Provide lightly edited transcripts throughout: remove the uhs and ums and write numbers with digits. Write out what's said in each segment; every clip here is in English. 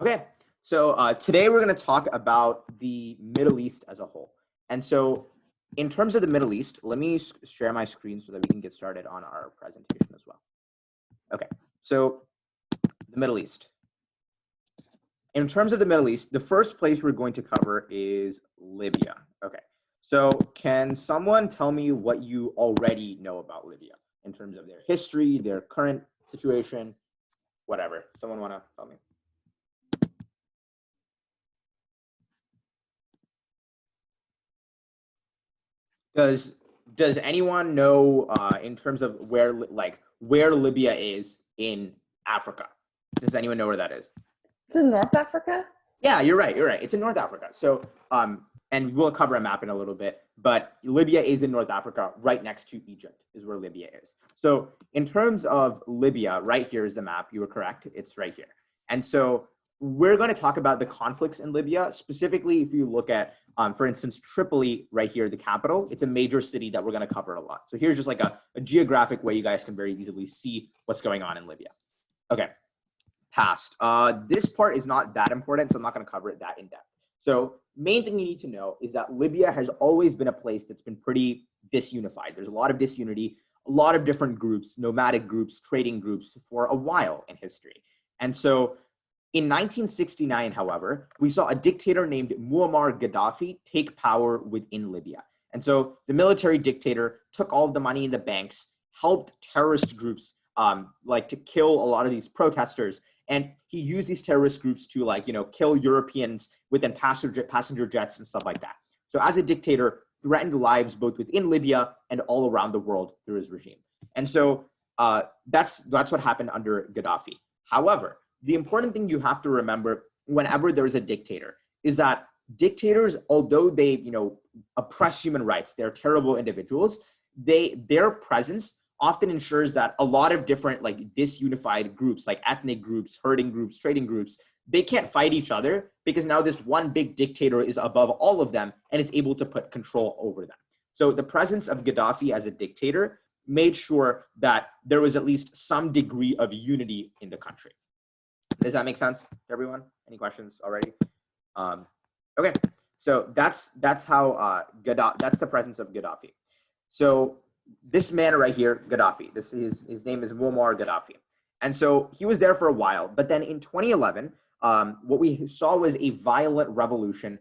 Okay, so today we're going to talk about the Middle East as a whole. And so in terms of the Middle East, let me share my screen so that we can get started on our presentation as well. Okay, so the Middle East. In terms of the Middle East, the first place we're going to cover is Libya. Okay, so can someone tell me what you already know about Libya in terms of their history, their current situation, whatever? Someone want to tell me? Does anyone know in terms of where Libya is in Africa? Does anyone know where that is? It's in North Africa? Yeah, you're right. You're right. It's in North Africa. So and we'll cover a map in a little bit, but Libya is in North Africa, right next to Egypt is where Libya is. So in terms of Libya, right here is the map. You were correct. It's right here. And so we're going to talk about the conflicts in Libya. Specifically, if you look at, for instance, Tripoli right here, the capital, it's a major city that we're going to cover a lot. So here's just like a geographic way you guys can very easily see what's going on in Libya. Okay, past. This part is not that important, so I'm not going to cover it that in depth. So main thing you need to know is that Libya has always been a place that's been pretty disunified. There's a lot of disunity, a lot of different groups, nomadic groups, trading groups for a while in history. And so in 1969, however, we saw a dictator named Muammar Gaddafi take power within Libya. And so the military dictator took all of the money in the banks, helped terrorist groups like to kill a lot of these protesters. And he used these terrorist groups to kill Europeans within passenger jets and stuff like that. So as a dictator, threatened lives both within Libya and all around the world through his regime. And so that's what happened under Gaddafi. However, the important thing you have to remember whenever there's a dictator is that dictators, although they oppress human rights, they're terrible individuals, their presence often ensures that a lot of different disunified groups, like ethnic groups, herding groups, trading groups, they can't fight each other because now this one big dictator is above all of them and is able to put control over them. So the presence of Gaddafi as a dictator made sure that there was at least some degree of unity in the country. Does that make sense to everyone? Any questions already? Okay, so that's how that's the presence of Gaddafi. So this man right here, Gaddafi, his name is Muammar Gaddafi. And so he was there for a while, but then in 2011, what we saw was a violent revolution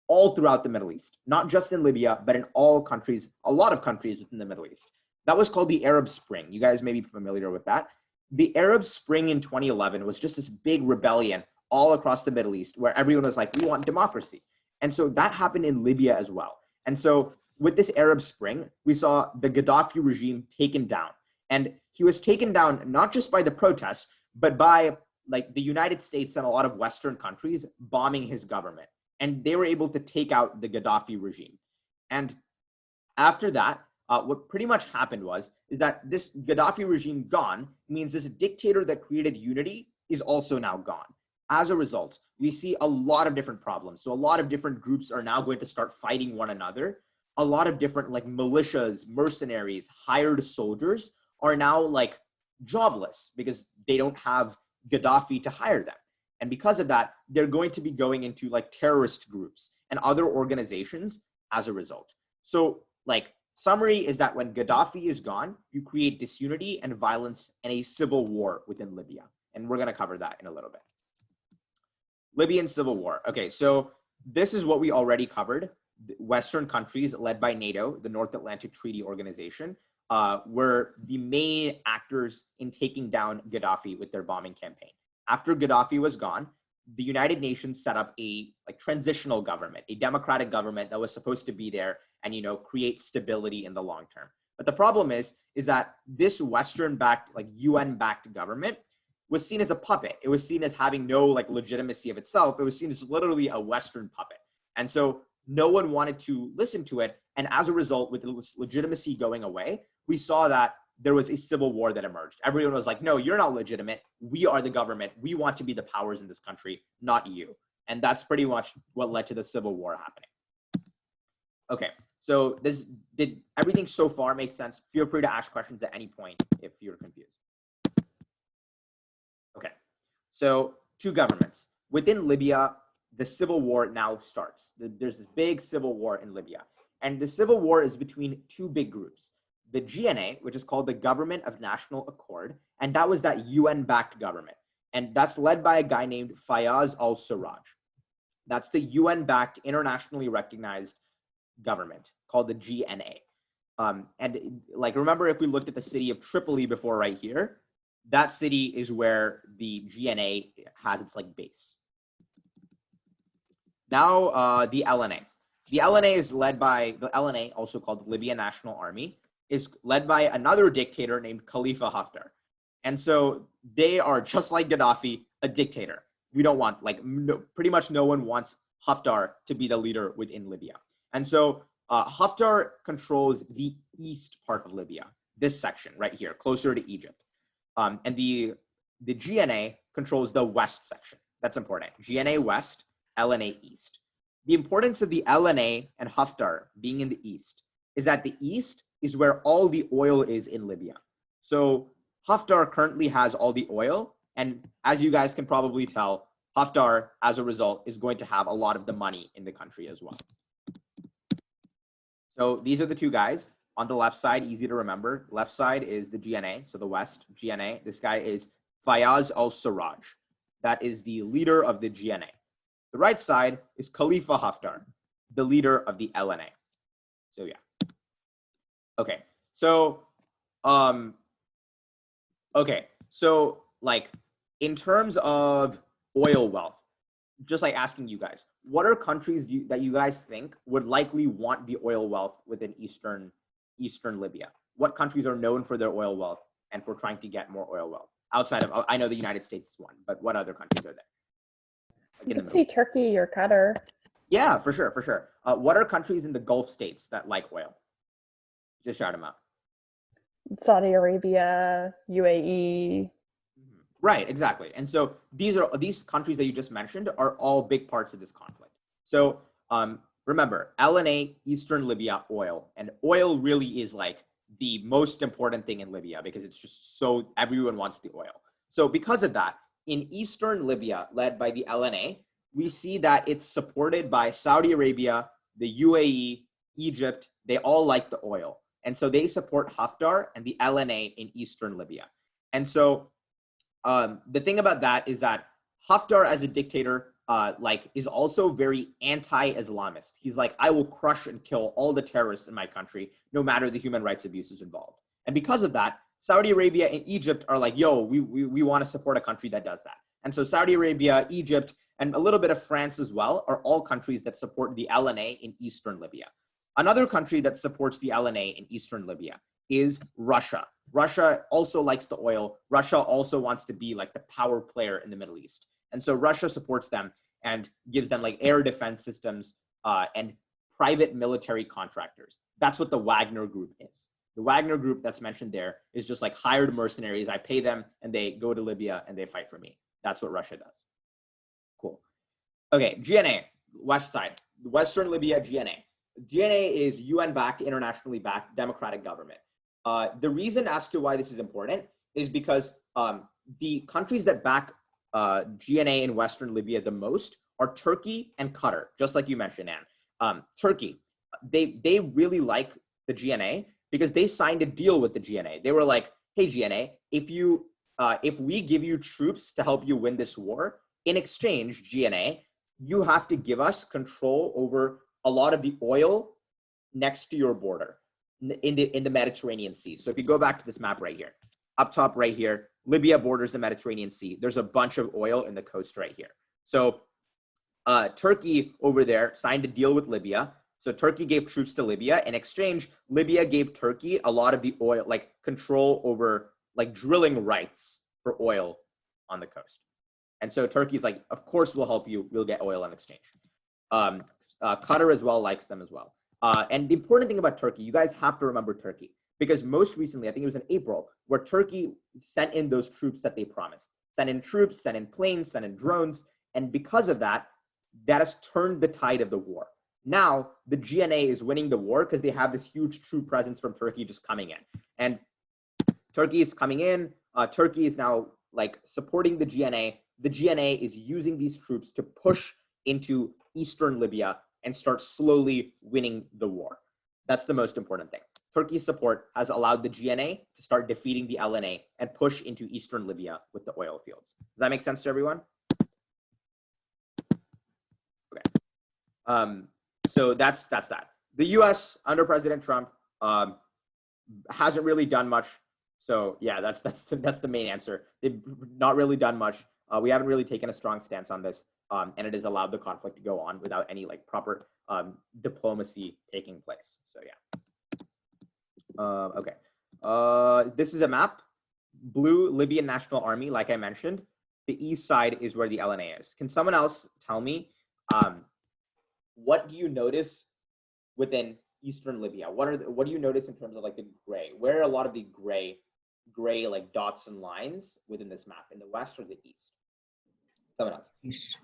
all throughout the Middle East, not just in Libya, but in all countries, a lot of countries within the Middle East. That was called the Arab Spring. You guys may be familiar with that. The Arab Spring in 2011 was just this big rebellion all across the Middle East where everyone was like, we want democracy. And so that happened in Libya as well. And so with this Arab Spring, we saw the Gaddafi regime taken down. And he was taken down not just by the protests, but by the United States and a lot of Western countries bombing his government. And they were able to take out the Gaddafi regime. And after that, what pretty much happened is that this Gaddafi regime gone means this dictator that created unity is also now gone. As a result, we see a lot of different problems. So a lot of different groups are now going to start fighting one another. A lot of different militias, mercenaries, hired soldiers are now jobless because they don't have Gaddafi to hire them. And because of that, they're going to be going into terrorist groups and other organizations as a result. So summary is that when Gaddafi is gone, you create disunity and violence and a civil war within Libya. And we're going to cover that in a little bit. Libyan civil war. Okay, so this is what we already covered. Western countries led by NATO, the North Atlantic Treaty Organization, were the main actors in taking down Gaddafi with their bombing campaign. After Gaddafi was gone, the United Nations set up a transitional government, a democratic government that was supposed to be there and create stability in the long term. But the problem is that this Western-backed, UN-backed government was seen as a puppet. It was seen as having no legitimacy of itself. It was seen as literally a Western puppet. And so no one wanted to listen to it. And as a result, with the legitimacy going away, we saw that there was a civil war that emerged. Everyone was like, no, you're not legitimate. We are the government. We want to be the powers in this country, not you. And that's pretty much what led to the civil war happening. Okay, so did everything so far make sense? Feel free to ask questions at any point if you're confused. Okay, so two governments. within Libya, the civil war now starts. There's this big civil war in Libya. And the civil war is between two big groups. The GNA, which is called the Government of National Accord, and that was that UN-backed government. And that's led by a guy named Fayez al-Sarraj. That's the UN-backed, internationally recognized government called the GNA. And like, remember, if we looked at the city of Tripoli before right here, that city is where the GNA has its like base. Now, the LNA. The LNA is led by, the LNA, also called the Libyan National Army, is led by another dictator named Khalifa Haftar. And so they are just like Gaddafi, a dictator. We don't want, like, pretty much no one wants Haftar to be the leader within Libya. And so Haftar controls the east part of Libya, this section right here, closer to Egypt. And the GNA controls the west section. That's important. GNA west, LNA east. The importance of the LNA and Haftar being in the east is that the east is where all the oil is in Libya. So Haftar currently has all the oil, and as you guys can probably tell, Haftar, as a result, is going to have a lot of the money in the country as well. So these are the two guys. On the left side, easy to remember. Left side is the GNA, so the West GNA. This guy is Fayez al-Sarraj. That is the leader of the GNA. The right side is Khalifa Haftar, the leader of the LNA. So yeah. Okay. So like in terms of oil wealth, just like asking you guys, what are countries that you guys think would likely want the oil wealth within eastern Libya? What countries are known for their oil wealth and for trying to get more oil wealth? Outside of, I know the United States is one, but what other countries are there? You could say Turkey or Qatar. Yeah, for sure, for sure. What are countries in the Gulf states that like oil? Just shout them out. Saudi Arabia, UAE. Right, exactly. And so these countries that you just mentioned are all big parts of this conflict. So remember, LNA, Eastern Libya, oil. And oil really is like the most important thing in Libya because it's just so everyone wants the oil. So because of that, in Eastern Libya, led by the LNA, we see that it's supported by Saudi Arabia, the UAE, Egypt. They all like the oil. And so they support Haftar and the LNA in Eastern Libya. And so the thing about that is that Haftar as a dictator is also very anti-Islamist. He's like, I will crush and kill all the terrorists in my country, no matter the human rights abuses involved. And because of that, Saudi Arabia and Egypt are like, yo, we want to support a country that does that. And so Saudi Arabia, Egypt, and a little bit of France as well are all countries that support the LNA in Eastern Libya. Another country that supports the LNA in Eastern Libya is Russia. Russia also likes the oil. Russia also wants to be like the power player in the Middle East. And so Russia supports them and gives them like air defense systems and private military contractors. That's what the Wagner Group is. The Wagner Group that's mentioned there is just like hired mercenaries. I pay them and they go to Libya and they fight for me. That's what Russia does. Cool. Okay, GNA, west side, Western Libya, GNA. GNA is UN-backed, internationally backed democratic government. The reason as to why this is important is because the countries that back GNA in Western Libya the most are Turkey and Qatar, just like you mentioned, Anne. Turkey, they really like the GNA because they signed a deal with the GNA. They were like, hey, GNA, if we give you troops to help you win this war, in exchange, GNA, you have to give us control over a lot of the oil next to your border in the Mediterranean Sea. So if you go back to this map right here, up top right here, Libya borders the Mediterranean Sea. There's a bunch of oil in the coast right here. So Turkey over there signed a deal with Libya. So Turkey gave troops to Libya. In exchange, Libya gave Turkey a lot of the oil, like control over like drilling rights for oil on the coast. And so Turkey's like, of course we'll help you. We'll get oil in exchange. Qatar as well likes them as well. And the important thing about Turkey, you guys have to remember Turkey, because most recently, I think it was in April, where Turkey sent in those troops that they promised. Sent in troops, sent in planes, sent in drones. And because of that, that has turned the tide of the war. Now, the GNA is winning the war because they have this huge troop presence from Turkey just coming in. And Turkey is coming in. Turkey is now like supporting the GNA. the GNA is using these troops to push into eastern Libya and start slowly winning the war. That's the most important thing. Turkey's support has allowed the GNA to start defeating the LNA and push into eastern Libya with the oil fields. Does that make sense to everyone? Okay. So that's that. The U.S. under President Trump hasn't really done much. So yeah, that's the main answer. They've not really done much. We haven't really taken a strong stance on this, and it has allowed the conflict to go on without any like proper diplomacy taking place. So yeah. Okay. This is a map. Blue, Libyan National Army, like I mentioned. The east side is where the LNA is. Can someone else tell me what do you notice within eastern Libya? What do you notice in terms of like the gray? Where are a lot of the gray like dots and lines within this map? In the west or the east? Someone else.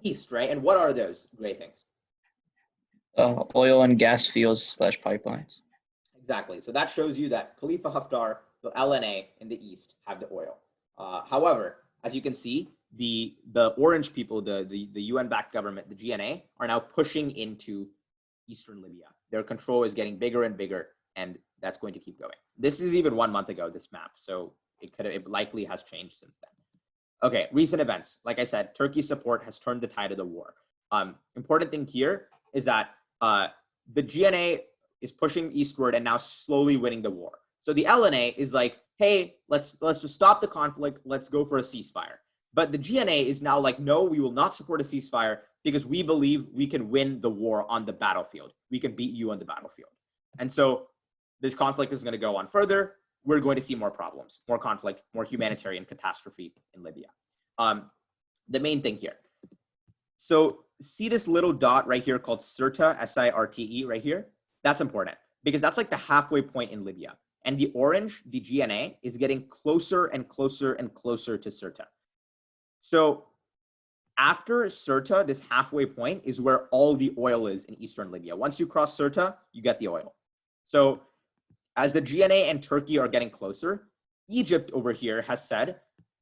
East, right? And what are those gray things? Oil and gas fields / pipelines. Exactly. So that shows you that Khalifa Haftar, the LNA in the east, have the oil. However, as you can see, the orange people, the UN-backed government, the GNA, are now pushing into eastern Libya. Their control is getting bigger and bigger, and that's going to keep going. This is even 1 month ago, this map, so it likely has changed since then. Okay, recent events. Like I said, Turkey's support has turned the tide of the war. Important thing here is that the GNA is pushing eastward and now slowly winning the war. So the LNA is like, hey, let's just stop the conflict. Let's go for a ceasefire. But the GNA is now like, no, we will not support a ceasefire because we believe we can win the war on the battlefield. We can beat you on the battlefield. And so this conflict is going to go on further. We're going to see more problems, more conflict, more humanitarian catastrophe in Libya. The main thing here. So see this little dot right here called Sirte, S-I-R-T-E right here? That's important because that's like the halfway point in Libya. And the orange, the GNA, is getting closer and closer and closer to Sirte. So after Sirte, this halfway point is where all the oil is in eastern Libya. Once you cross Sirte, you get the oil. So as the GNA and Turkey are getting closer, Egypt over here has said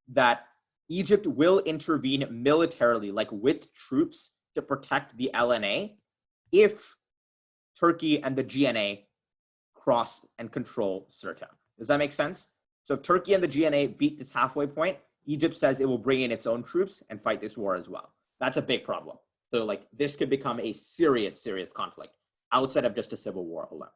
that Egypt will intervene militarily, like with troops, to protect the LNA if Turkey and the GNA cross and control Sirte. Does that make sense? So if Turkey and the GNA beat this halfway point, Egypt says it will bring in its own troops and fight this war as well. That's a big problem. So like this could become a serious conflict outside of just a civil war alone.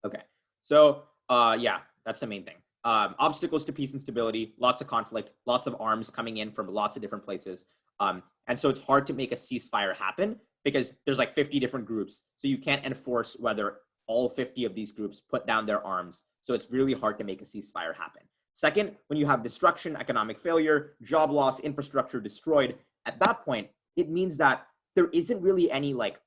Okay, so yeah, that's the main thing. Obstacles to peace and stability, lots of conflict, lots of arms coming in from lots of different places. And so it's hard to make a ceasefire happen because there's like 50 different groups. So you can't enforce whether all 50 of these groups put down their arms. So it's really hard to make a ceasefire happen. Second, when you have destruction, economic failure, job loss, infrastructure destroyed, at that point, it means that there isn't really any like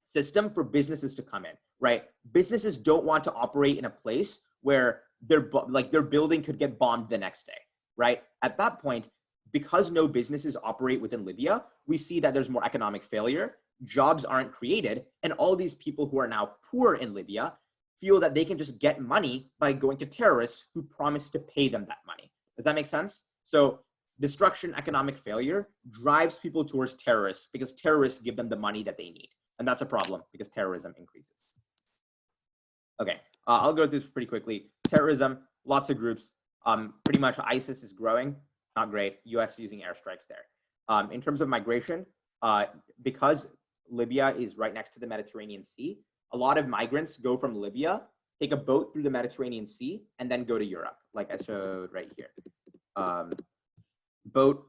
system for businesses to come in, right? Businesses don't want to operate in a place where their building could get bombed the next day, right? At that point, because no businesses operate within Libya, we see that there's more economic failure, jobs aren't created, and all these people who are now poor in Libya feel that they can just get money by going to terrorists who promise to pay them that money. Does that make sense? So destruction, economic failure drives people towards terrorists because terrorists give them the money that they need. And that's a problem because terrorism increases. Okay, I'll go through this pretty quickly. Terrorism, lots of groups. Pretty much ISIS is growing, not great. US using airstrikes there. In terms of migration, because Libya is right next to the Mediterranean Sea, a lot of migrants go from Libya, take a boat through the Mediterranean Sea, and then go to Europe, like I showed right here.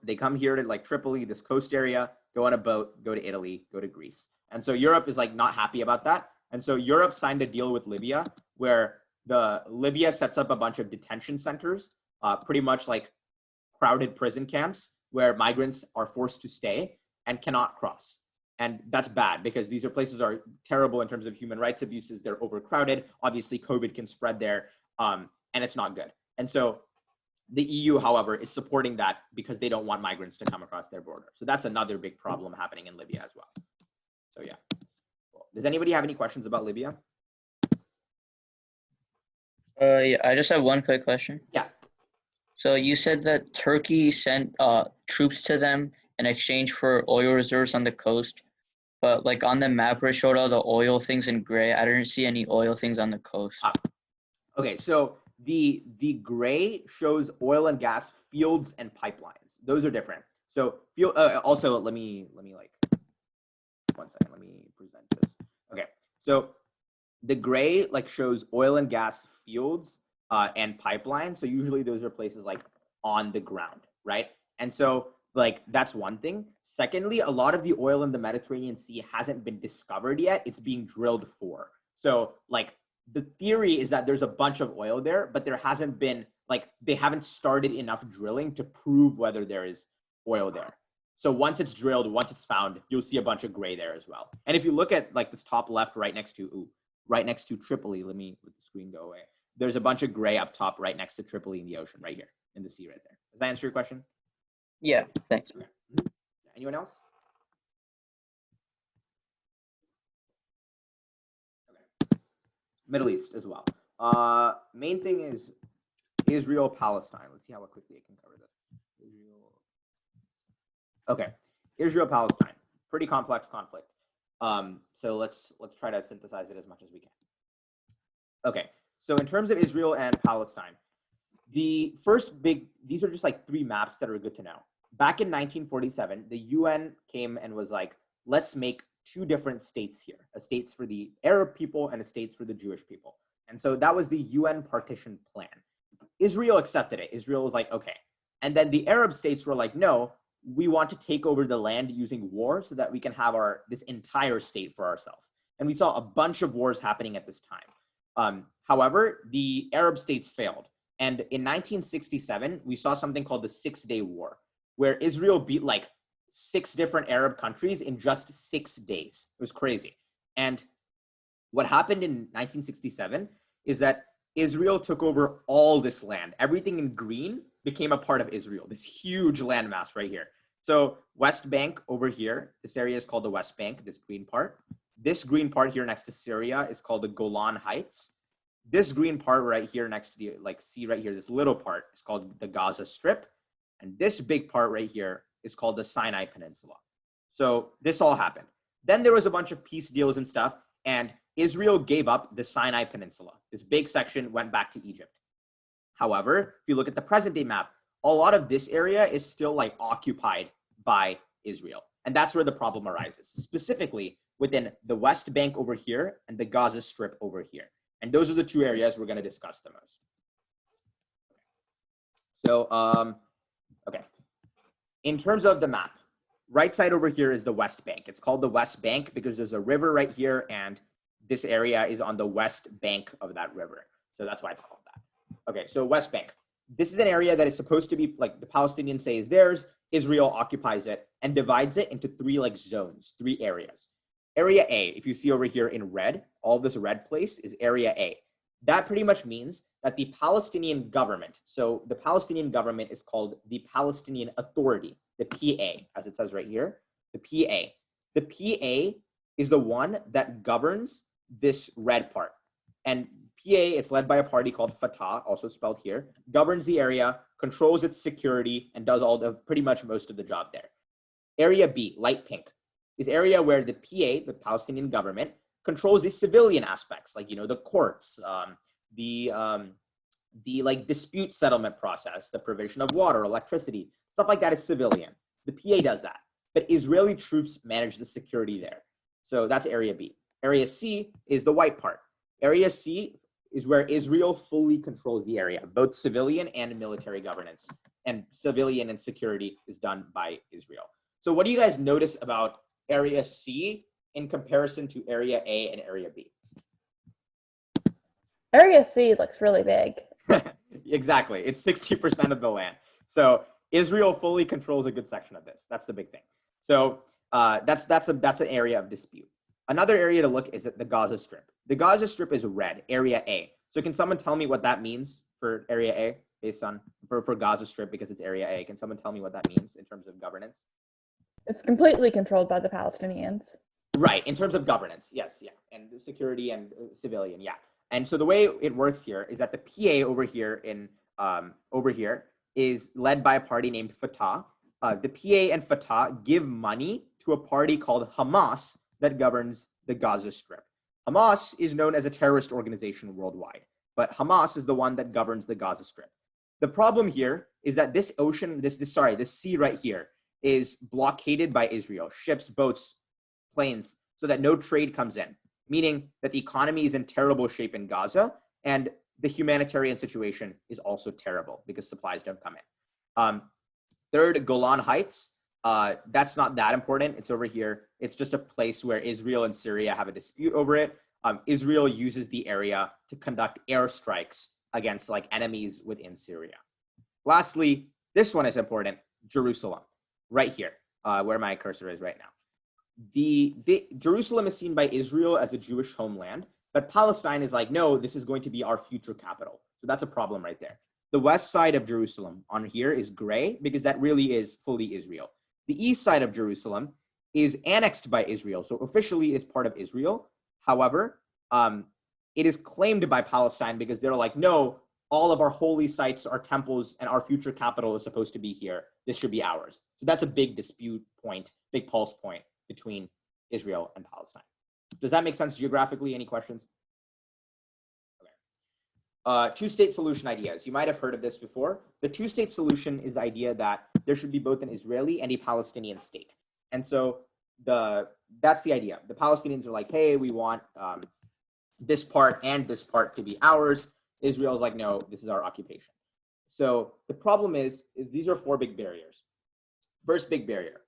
They come here to like Tripoli, this coast area, go on a boat, go to Italy, go to Greece. And so Europe is like not happy about that. And so Europe signed a deal with Libya where Libya sets up a bunch of detention centers, pretty much like crowded prison camps where migrants are forced to stay and cannot cross. And that's bad because these places are terrible in terms of human rights abuses. They're overcrowded. Obviously, COVID can spread there, and it's not good. And so the EU, however, is supporting that because they don't want migrants to come across their border. So that's another big problem happening in Libya as well. So yeah. Cool. Does anybody have any questions about Libya? Yeah, I just have one quick question. Yeah. So you said that Turkey sent troops to them in exchange for oil reserves on the coast, but like on the map where it showed all the oil things in gray, I didn't see any oil things on the coast. Okay, so the gray shows oil and gas fields and pipelines. Those are different. So also let me like 1 second. Let me present this. Okay, so the gray like shows oil and gas fields and pipelines. So usually those are places like on the ground, right? And so like that's one thing. Secondly, a lot of the oil in the Mediterranean Sea hasn't been discovered yet. It's being drilled for. So like the theory is that there's a bunch of oil there, but there hasn't been like they haven't started enough drilling to prove whether there is oil there. So once it's drilled, once it's found, you'll see a bunch of gray there as well. And if you look at like this top left, right next to Tripoli, let the screen go away. There's a bunch of gray up top right next to Tripoli in the ocean, right here in the sea right there. Does that answer your question? Yeah, thanks. Okay. Anyone else? Okay. Middle East as well. Main thing is Israel, Palestine. Let's see how quickly I can cover this. Okay, Israel, Palestine. Pretty complex conflict. So let's try to synthesize it as much as we can. Okay, so in terms of Israel and Palestine, the first these are just like 3 maps that are good to know. Back in 1947, the UN came and was like, let's make 2 different states here, a states for the Arab people and a states for the Jewish people. And so that was the UN partition plan. Israel accepted it. Israel was like, okay. And then the Arab states were like, no, we want to take over the land using war so that we can have this entire state for ourselves. And we saw a bunch of wars happening at this time. However, the Arab states failed. And in 1967, we saw something called the 6-Day War, where Israel beat like 6 different Arab countries in just 6 days. It was crazy. And what happened in 1967 is that Israel took over all this land. Everything in green became a part of Israel, this huge landmass right here. So West Bank over here, this area is called the West Bank, this green part. This green part here next to Syria is called the Golan Heights. This green part right here next to the, like, see right here, this little part is called the Gaza Strip. And this big part right here is called the Sinai Peninsula. So this all happened. Then there was a bunch of peace deals and stuff, and Israel gave up the Sinai Peninsula. This big section went back to Egypt. However, if you look at the present day map, a lot of this area is still like occupied by Israel. And that's where the problem arises, specifically within the West Bank over here and the Gaza Strip over here. And those are the 2 areas we're going to discuss the most. So, okay. In terms of the map, right side over here is the West Bank. It's called the West Bank because there's a river right here, and this area is on the west bank of that river. So that's why it's called that. Okay, so West Bank. This is an area that is supposed to be, like, the Palestinians say is theirs. Israel occupies it and divides it into 3 like zones, 3 areas. Area A, if you see over here in red, all this red place is Area A. That pretty much means that the Palestinian government, so the Palestinian government is called the Palestinian Authority, the PA, as it says right here, the PA. The PA is the one that governs this red part. And PA, it's led by a party called Fatah, also spelled here, governs the area, controls its security, and does pretty much most of the job there. Area B, light pink, is area where the PA, the Palestinian government, controls the civilian aspects, like, the courts, the like dispute settlement process, the provision of water, electricity, stuff like that is civilian. The PA does that, but Israeli troops manage the security there. So that's Area B. Area C is the white part. Area C is where Israel fully controls the area, both civilian and military governance, and civilian and security is done by Israel. So what do you guys notice about Area C in comparison to Area A and Area B? Area C looks really big. Exactly. It's 60% of the land. So Israel fully controls a good section of this. That's the big thing. So that's an area of dispute. Another area to look is at the Gaza Strip. The Gaza Strip is red, Area A. So can someone tell me what that means for Area A based on for Gaza Strip, because it's Area A? Can someone tell me what that means in terms of governance? It's completely controlled by the Palestinians. Right, in terms of governance, yes, yeah, and the security and civilian, yeah. And so the way it works here is that the PA over here is led by a party named Fatah. The PA and Fatah give money to a party called Hamas that governs the Gaza Strip. Hamas is known as a terrorist organization worldwide, but Hamas is the one that governs the Gaza Strip. The problem here is that this ocean, this sea right here is blockaded by Israel, ships, boats, planes, so that no trade comes in, meaning that the economy is in terrible shape in Gaza, and the humanitarian situation is also terrible because supplies don't come in. Third, Golan Heights. That's not that important. It's over here. It's just a place where Israel and Syria have a dispute over it. Israel uses the area to conduct airstrikes against like enemies within Syria. Lastly, this one is important, Jerusalem, right here, where my cursor is right now. Jerusalem is seen by Israel as a Jewish homeland, but Palestine is like, no, this is going to be our future capital. So that's a problem right there. The west side of Jerusalem on here is gray because that really is fully Israel. The east side of Jerusalem is annexed by Israel, so officially is part of Israel. However, it is claimed by Palestine because they're like, no, all of our holy sites, our temples, and our future capital is supposed to be here. This should be ours. So that's a big dispute point, big pulse point between Israel and Palestine. Does that make sense geographically? Any questions? Okay. Two-state solution ideas. You might have heard of this before. The two-state solution is the idea that there should be both an Israeli and a Palestinian state. And so that's the idea. The Palestinians are like, hey, we want this part and this part to be ours. Israel is like, no, this is our occupation. So the problem is these are four big barriers. First big barrier,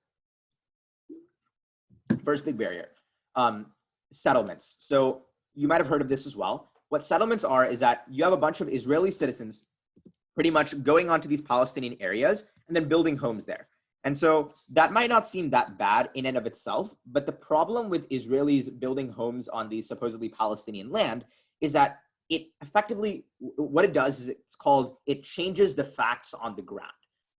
settlements. So you might have heard of this as well. What settlements are is that you have a bunch of Israeli citizens pretty much going onto these Palestinian areas and then building homes there. And so that might not seem that bad in and of itself, but the problem with Israelis building homes on these supposedly Palestinian land is that it effectively, what it does is it changes the facts on the ground.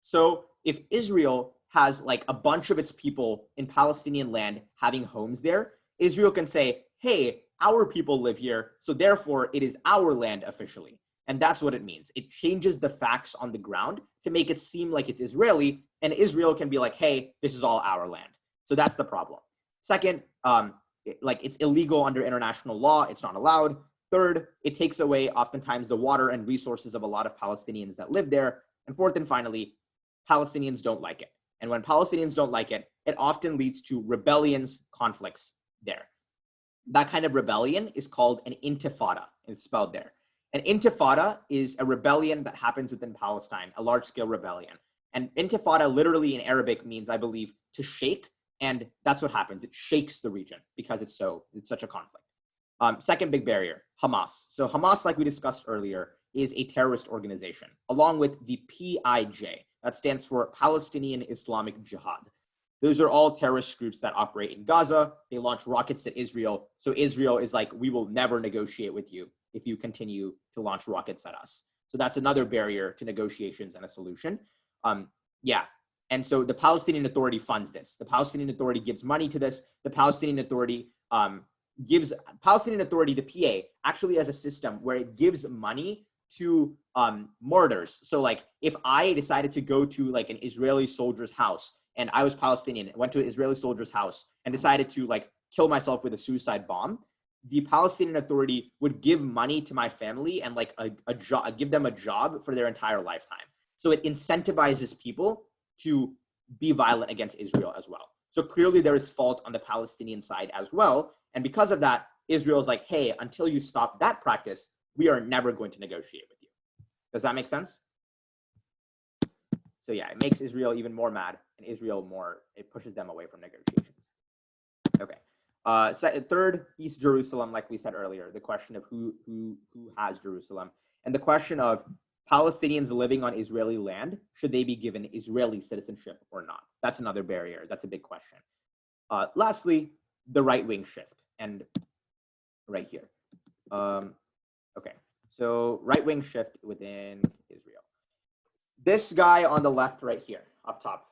So if Israel has like a bunch of its people in Palestinian land having homes there, Israel can say, hey, our people live here, so therefore it is our land officially. And that's what it means. It changes the facts on the ground to make it seem like it's Israeli, and Israel can be like, hey, this is all our land. So that's the problem. Second, it's illegal under international law. It's not allowed. Third, it takes away oftentimes the water and resources of a lot of Palestinians that live there. And fourth and finally, Palestinians don't like it. And when Palestinians don't like it, it often leads to rebellions, conflicts there. That kind of rebellion is called an intifada. It's spelled there. An intifada is a rebellion that happens within Palestine, a large-scale rebellion. And intifada literally in Arabic means, I believe, to shake. And that's what happens. It shakes the region because it's such a conflict. Second big barrier, Hamas. So Hamas, like we discussed earlier, is a terrorist organization, along with the PIJ. That stands for Palestinian Islamic Jihad. Those are all terrorist groups that operate in Gaza. They launch rockets at Israel. So Israel is like, we will never negotiate with you if you continue to launch rockets at us. So that's another barrier to negotiations and a solution. And so the Palestinian Authority funds this. The Palestinian Authority gives money to this. The Palestinian Authority gives the PA actually has a system where it gives money to martyrs. So like if I decided to go to like an Israeli soldier's house and I was Palestinian, went to an Israeli soldier's house and decided to like kill myself with a suicide bomb, the Palestinian Authority would give money to my family and like a job, give them a job for their entire lifetime. So it incentivizes people to be violent against Israel as well. So clearly there is fault on the Palestinian side as well. And because of that, Israel is like, hey, until you stop that practice, we are never going to negotiate with you. Does that make sense? So yeah, it makes Israel even more mad, and it pushes them away from negotiations. Okay. Third, East Jerusalem, like we said earlier, the question of who has Jerusalem, and the question of Palestinians living on Israeli land, should they be given Israeli citizenship or not? That's another barrier. That's a big question. Lastly, the right-wing shift, and right here. Okay, so right-wing shift within Israel. This guy on the left right here, up top,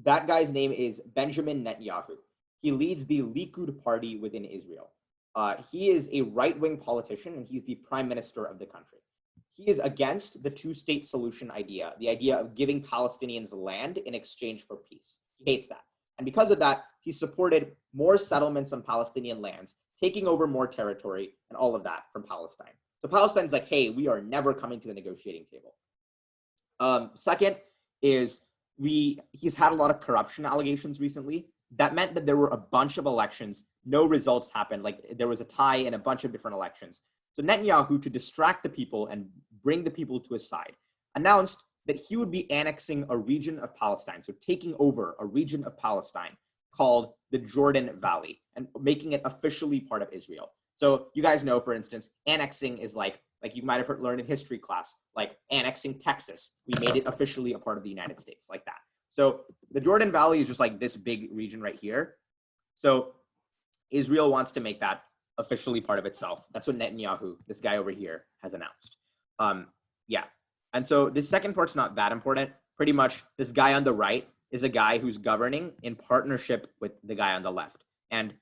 that guy's name is Benjamin Netanyahu. He leads the Likud party within Israel. He is a right-wing politician, and he's the prime minister of the country. he is against the two-state solution idea, the idea of giving Palestinians land in exchange for peace. He hates that. And because of that, he supported more settlements on Palestinian lands, taking over more territory and all of that from Palestine. So Palestine's like, hey, we are never coming to the negotiating table. Second is he's had a lot of corruption allegations recently. That meant that there were a bunch of elections, no results happened. Like there was a tie in a bunch of different elections. So Netanyahu, to distract the people and bring the people to his side, announced that he would be annexing a region of Palestine, so taking over a region of Palestine called the Jordan Valley and making it officially part of Israel. So you guys know, for instance, annexing is like you might have learned in history class, like annexing Texas. We made it officially a part of the United States, like that. So the Jordan Valley is just like this big region right here. So Israel wants to make that officially part of itself. That's what Netanyahu, this guy over here, has announced. Yeah. And so the second part's not that important. Pretty much this guy on the right is a guy who's governing in partnership with the guy on the left. And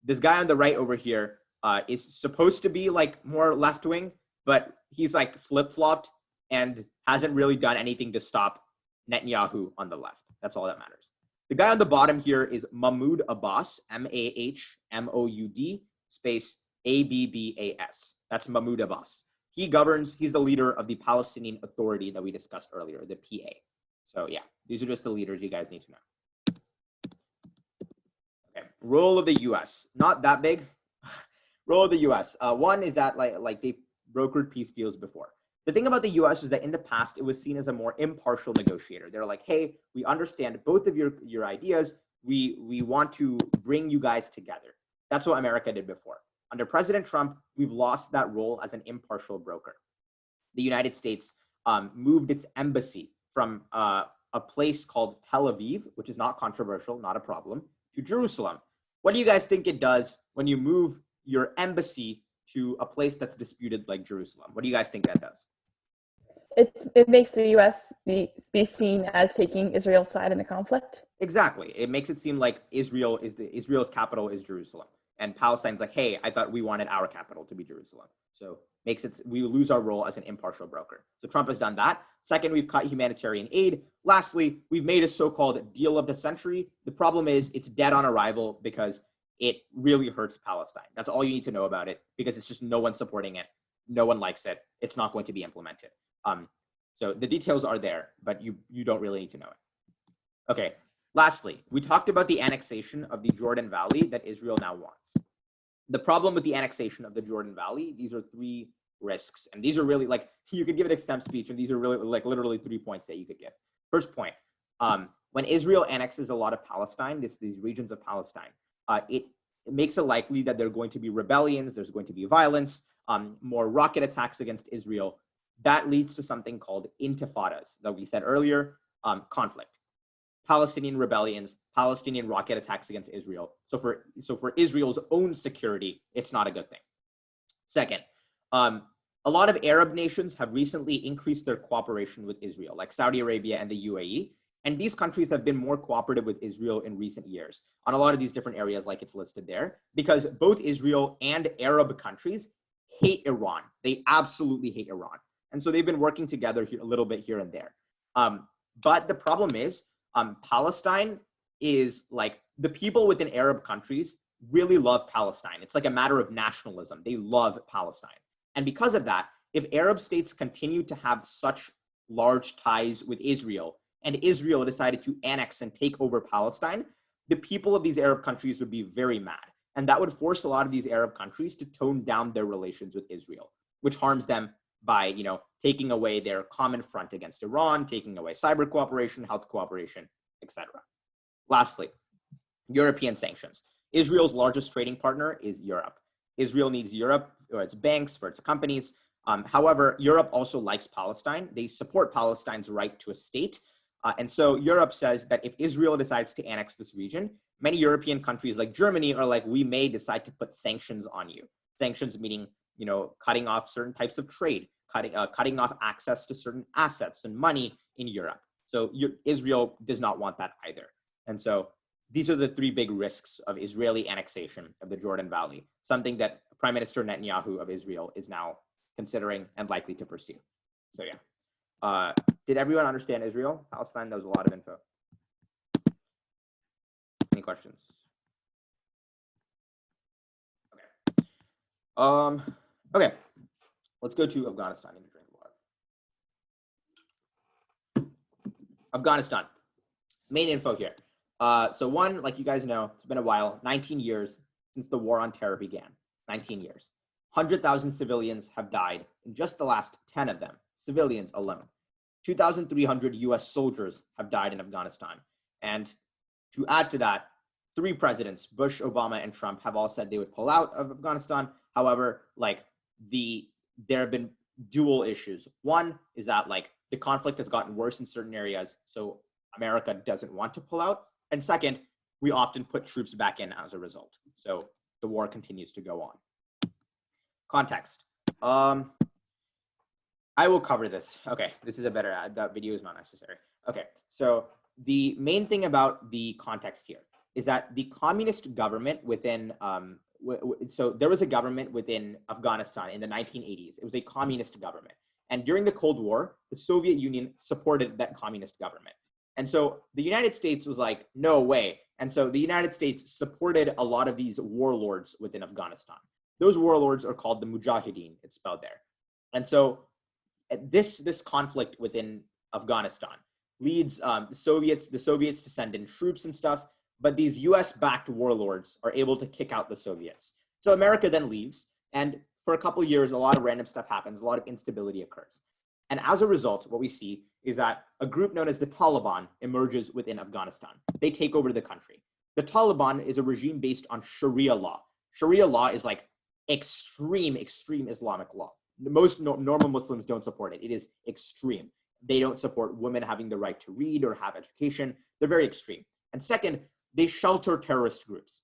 this guy on the right over here is supposed to be like more left-wing, but he's like flip-flopped and hasn't really done anything to stop Netanyahu on the left. That's all that matters. The guy on the bottom here is Mahmoud Abbas, Mahmoud space Abbas. That's Mahmoud Abbas. He governs, he's the leader of the Palestinian Authority that we discussed earlier, the PA. So yeah, these are just the leaders you guys need to know. Okay, role of the US, not that big. Role of the US. One is that like they've brokered peace deals before. The thing about the US is that in the past, it was seen as a more impartial negotiator. They're like, hey, we understand both of your ideas. We want to bring you guys together. That's what America did before. Under President Trump, we've lost that role as an impartial broker. The United States moved its embassy from a place called Tel Aviv, which is not controversial, not a problem, to Jerusalem. What do you guys think it does when you move your embassy to a place that's disputed like Jerusalem? What do you guys think that does? It makes the U.S. be seen as taking Israel's side in the conflict. Exactly. It makes it seem like Israel's capital is Jerusalem. And Palestine's like, hey, I thought we wanted our capital to be Jerusalem. So we lose our role as an impartial broker. So Trump has done that. Second, we've cut humanitarian aid. Lastly, we've made a so-called deal of the century. The problem is it's dead on arrival because it really hurts Palestine. That's all you need to know about it, because it's just no one supporting it. No one likes it. It's not going to be implemented. So the details are there, but you don't really need to know it. Okay. Lastly, we talked about the annexation of the Jordan Valley that Israel now wants. The problem with the annexation of the Jordan Valley, these are three risks. And these are really like, you could give an extemp speech, and these are really like literally 3 points that you could give. First point, when Israel annexes a lot of Palestine, these regions of Palestine, it makes it likely that there are going to be rebellions, there's going to be violence, more rocket attacks against Israel. That leads to something called intifadas that we said earlier, conflict. Palestinian rebellions, Palestinian rocket attacks against Israel. So for Israel's own security, it's not a good thing. Second, a lot of Arab nations have recently increased their cooperation with Israel, like Saudi Arabia and the UAE. And these countries have been more cooperative with Israel in recent years on a lot of these different areas like it's listed there, because both Israel and Arab countries hate Iran. They absolutely hate Iran. And so they've been working together here, a little bit here and there. But the problem is, Palestine is like, the people within Arab countries really love Palestine. It's like a matter of nationalism. They love Palestine. And because of that, if Arab states continue to have such large ties with Israel, and Israel decided to annex and take over Palestine, the people of these Arab countries would be very mad. And that would force a lot of these Arab countries to tone down their relations with Israel, which harms them by, taking away their common front against Iran, taking away cyber cooperation, health cooperation, etc. Lastly, European sanctions. Israel's largest trading partner is Europe. Israel needs Europe for its banks, for its companies. However, Europe also likes Palestine. They support Palestine's right to a state. And so Europe says that if Israel decides to annex this region, many European countries like Germany are like, we may decide to put sanctions on you. Sanctions meaning, cutting off certain types of trade, cutting off access to certain assets and money in Europe. So Israel does not want that either. And so these are the three big risks of Israeli annexation of the Jordan Valley, something that Prime Minister Netanyahu of Israel is now considering and likely to pursue. So yeah. Did everyone understand Israel, Palestine? That was a lot of info. Any questions? Okay. Okay. Let's go to Afghanistan. I need to drink water. Afghanistan. Main info here. So one, like you guys know, it's been a while, 19 years since the war on terror began. 19 years. 100,000 civilians have died in just the last 10 of them, civilians alone. 2,300 US soldiers have died in Afghanistan. And to add to that, 3 presidents, Bush, Obama, and Trump, have all said they would pull out of Afghanistan. However, like there have been dual issues. One is that like the conflict has gotten worse in certain areas, so America doesn't want to pull out. And second, we often put troops back in as a result. So the war continues to go on. Context. I will cover this. Okay, this is a better ad. That video is not necessary. Okay, so the main thing about the context here is that the communist government within, so there was a government within Afghanistan in the 1980s. It was a communist government. And during the Cold War, the Soviet Union supported that communist government. And so the United States was like, no way. And so the United States supported a lot of these warlords within Afghanistan. Those warlords are called the Mujahideen. It's spelled there. And so this conflict within Afghanistan leads the Soviets to send in troops and stuff, but these US-backed warlords are able to kick out the Soviets. So America then leaves, and for a couple of years, a lot of random stuff happens, a lot of instability occurs. And as a result, what we see is that a group known as the Taliban emerges within Afghanistan. They take over the country. The Taliban is a regime based on Sharia law. Sharia law is like extreme Islamic law. Most normal Muslims don't support it. It is extreme. They don't support women having the right to read or have education. They're very extreme. And second, they shelter terrorist groups.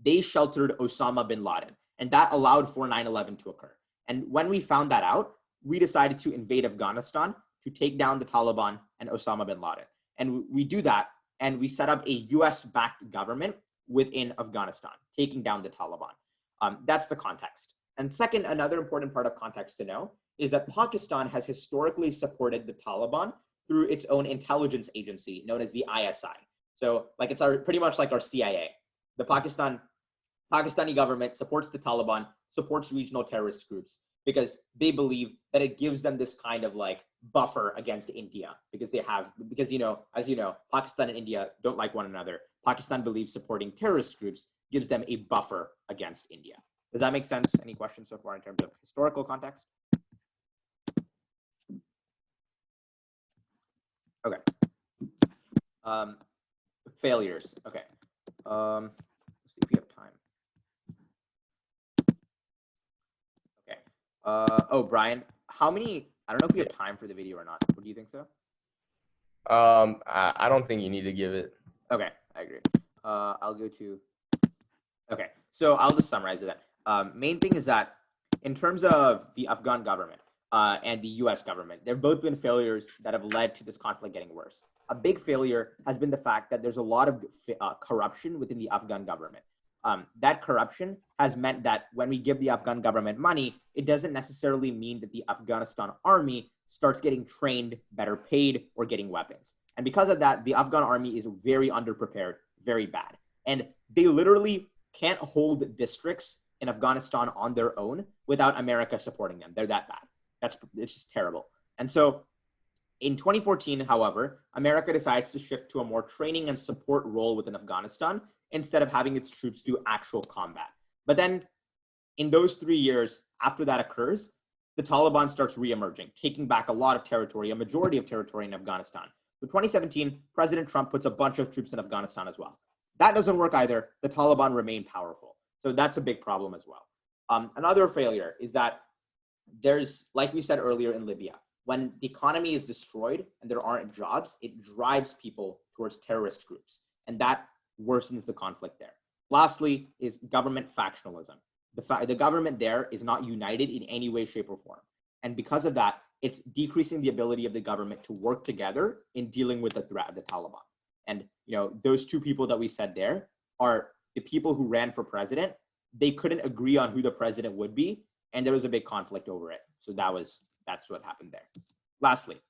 They sheltered Osama bin Laden, and that allowed for 9/11 to occur. And when we found that out, we decided to invade Afghanistan to take down the Taliban and Osama bin Laden. And we do that, and we set up a US-backed government within Afghanistan, taking down the Taliban. That's the context. And second, another important part of context to know is that Pakistan has historically supported the Taliban through its own intelligence agency known as the ISI. So like it's pretty much like our CIA. The Pakistani government supports the Taliban, supports regional terrorist groups, because they believe that it gives them this kind of like buffer against India, because you know, as you know, Pakistan and India don't like one another. Pakistan believes supporting terrorist groups gives them a buffer against India. Does that make sense? Any questions so far in terms of historical context? Okay. Failures. Okay. Let's see if we have time. Okay. Oh, Brian, how many? I don't know if you have time for the video or not. What do you think so? I don't think you need to give it. Okay, I agree. I'll go to. Okay, so I'll just summarize it. Main thing is that in terms of the Afghan government and the US government, they've both been failures that have led to this conflict getting worse. A big failure has been the fact that there's a lot of corruption within the Afghan government. That corruption has meant that when we give the Afghan government money, it doesn't necessarily mean that the Afghanistan army starts getting trained, better paid, or getting weapons. And because of that, the Afghan army is very underprepared, very bad. And they literally can't hold districts in Afghanistan on their own without America supporting them. They're that bad. It's just terrible. And so in 2014, however, America decides to shift to a more training and support role within Afghanistan instead of having its troops do actual combat. But then in those 3 years after that occurs, the Taliban starts reemerging, taking back a lot of territory, a majority of territory in Afghanistan. So 2017, President Trump puts a bunch of troops in Afghanistan as well. That doesn't work either. The Taliban remain powerful. So that's a big problem as well. Another failure is that there's, like we said earlier in Libya, when the economy is destroyed and there aren't jobs, it drives people towards terrorist groups. And that worsens the conflict there. Lastly is government factionalism. The government there is not united in any way, shape, or form. And because of that, it's decreasing the ability of the government to work together in dealing with the threat of the Taliban. And you know, those 2 people that we said there are the people who ran for president. They couldn't agree on who the president would be, and there was a big conflict over it. So that's what happened there. lastly,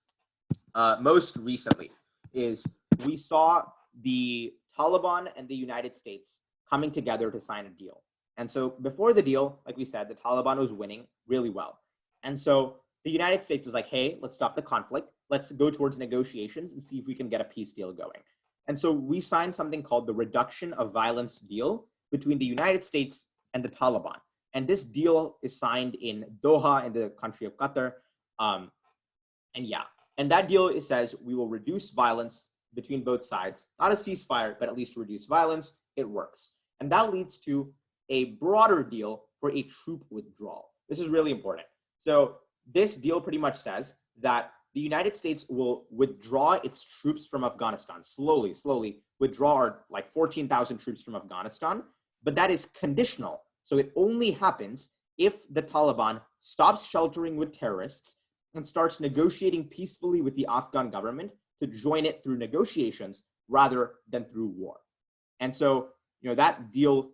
most recently, is we saw the Taliban and the United States coming together to sign a deal. And so before the deal, like we said, the Taliban was winning really well. And so the United States was like, hey, let's stop the conflict. Let's go towards negotiations and see if we can get a peace deal going. And so we signed something called the Reduction of Violence Deal between the United States and the Taliban. And this deal is signed in Doha, in the country of Qatar. And that deal, it says we will reduce violence between both sides, not a ceasefire, but at least reduce violence. It works. And that leads to a broader deal for a troop withdrawal. This is really important. So this deal pretty much says that the United States will withdraw its troops from Afghanistan, slowly withdraw our like 14,000 troops from Afghanistan, but that is conditional. So it only happens if the Taliban stops sheltering with terrorists and starts negotiating peacefully with the Afghan government to join it through negotiations rather than through war. And so, that deal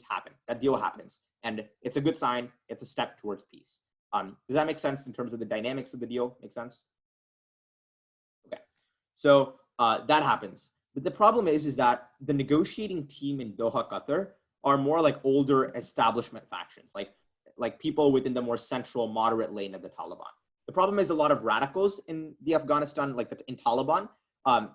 happens. And it's a good sign. It's a step towards peace. Does that make sense in terms of the dynamics of the deal? Make sense? Okay. So that happens. But the problem is that the negotiating team in Doha, Qatar, are more like older establishment factions, like people within the more central, moderate lane of the Taliban. The problem is a lot of radicals in the Afghanistan, in Taliban.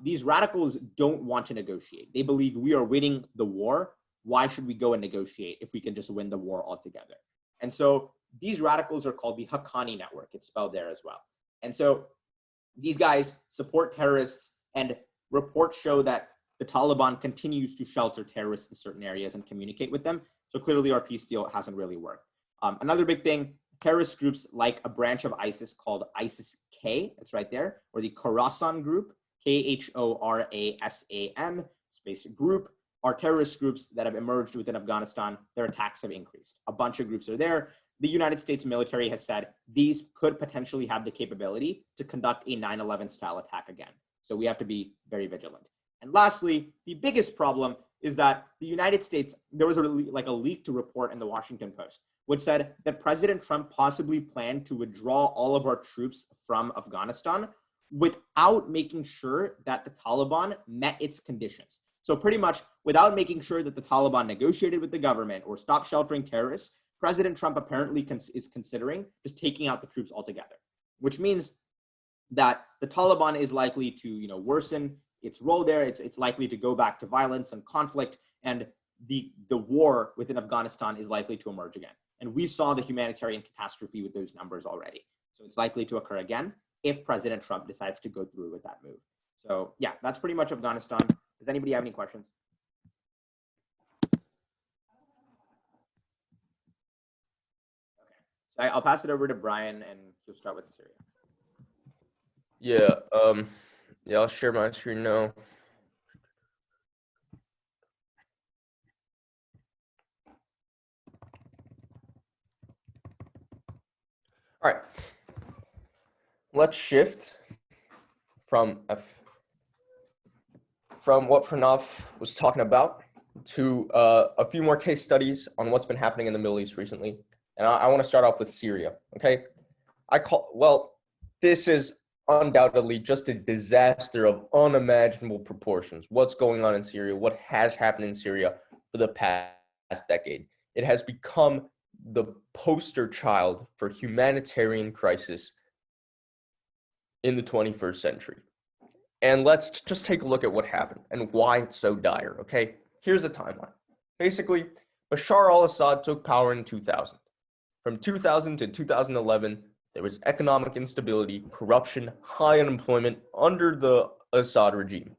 These radicals don't want to negotiate. They believe we are winning the war. Why should we go and negotiate if we can just win the war altogether? And so these radicals are called the Haqqani network. It's spelled there as well. And so these guys support terrorists, and reports show that the Taliban continues to shelter terrorists in certain areas and communicate with them. So clearly our peace deal hasn't really worked. Another big thing, terrorist groups like a branch of ISIS called ISIS-K, it's right there, or the Khorasan group, Khorasan space group, are terrorist groups that have emerged within Afghanistan. Their attacks have increased. A bunch of groups are there. The United States military has said these could potentially have the capability to conduct a 9/11 style attack again. So we have to be very vigilant. And lastly, the biggest problem is that the United States, there was a leaked report in the Washington Post, which said that President Trump possibly planned to withdraw all of our troops from Afghanistan without making sure that the Taliban met its conditions. So pretty much without making sure that the Taliban negotiated with the government or stopped sheltering terrorists, President Trump apparently is considering just taking out the troops altogether, which means that the Taliban is likely to, worsen its role there. It's likely to go back to violence and conflict, and the war within Afghanistan is likely to emerge again. And we saw the humanitarian catastrophe with those numbers already. So it's likely to occur again if President Trump decides to go through with that move. So yeah, that's pretty much Afghanistan. Does anybody have any questions? Okay, so I'll pass it over to Brian, and he'll start with Syria. Yeah, I'll share my screen now. All right, let's shift from what Pranav was talking about to a few more case studies on what's been happening in the Middle East recently. And I want to start off with Syria, okay? This is undoubtedly just a disaster of unimaginable proportions. What's going on in Syria, what has happened in Syria for the past decade. It has become the poster child for humanitarian crisis in the 21st century. And let's just take a look at what happened and why it's so dire, okay? Here's a timeline. Basically, Bashar al-Assad took power in 2000. From 2000 to 2011, there was economic instability, corruption, high unemployment under the Assad regime.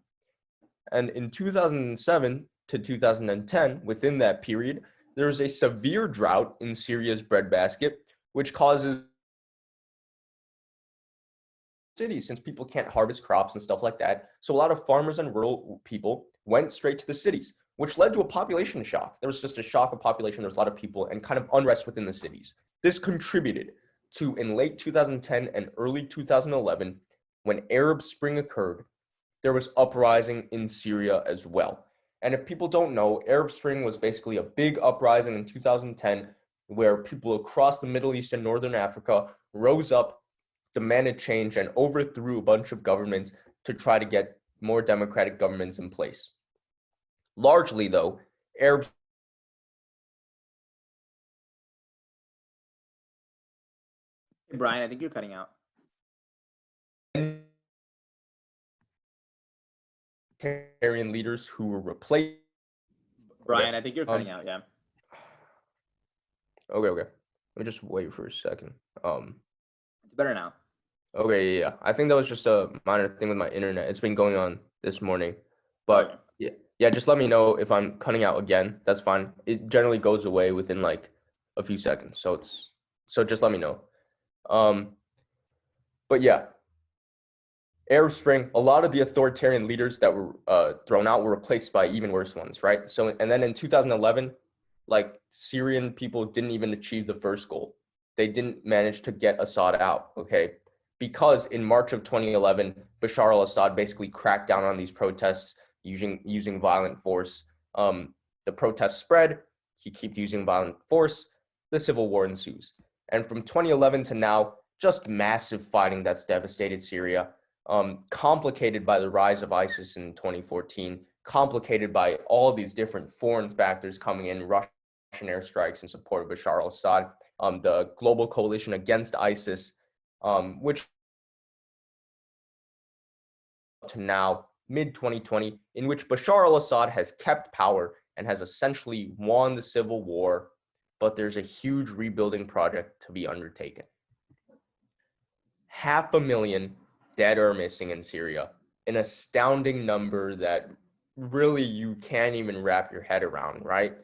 And in 2007 to 2010, within that period, there was a severe drought in Syria's breadbasket, which causes cities, since people can't harvest crops and stuff like that. So a lot of farmers and rural people went straight to the cities, which led to a population shock. There was just a shock of population. There's a lot of people and kind of unrest within the cities. This contributed to, in late 2010 and early 2011, when Arab Spring occurred, there was uprising in Syria as well. And if people don't know, Arab Spring was basically a big uprising in 2010 where people across the Middle East and Northern Africa rose up demanded change and overthrew a bunch of governments to try to get more democratic governments in place. Largely, though, Arabs Brian, I think you're cutting out. authoritarian leaders who were replaced. Brian, I think you're cutting out. Yeah. Okay. Let me just wait for a second. It's better now. Okay, yeah. I think that was just a minor thing with my internet. It's been going on this morning. But yeah, just let me know if I'm cutting out again. That's fine. It generally goes away within like a few seconds. So just let me know. But yeah. Arab Spring, a lot of the authoritarian leaders that were thrown out were replaced by even worse ones, right? So, and then in 2011, like Syrian people didn't even achieve the first goal. They didn't manage to get Assad out, okay? Because in March of 2011, Bashar al-Assad basically cracked down on these protests using violent force. The protests spread, he kept using violent force, the civil war ensues. And from 2011 to now, just massive fighting that's devastated Syria. Complicated by the rise of ISIS in 2014, complicated by all these different foreign factors coming in, Russian airstrikes in support of Bashar al-Assad, the global coalition against ISIS, which to now mid-2020, in which Bashar al-Assad has kept power and has essentially won the civil war, but there's a huge rebuilding project to be undertaken. 500,000 dead or missing in Syria, an astounding number that really you can't even wrap your head around, right?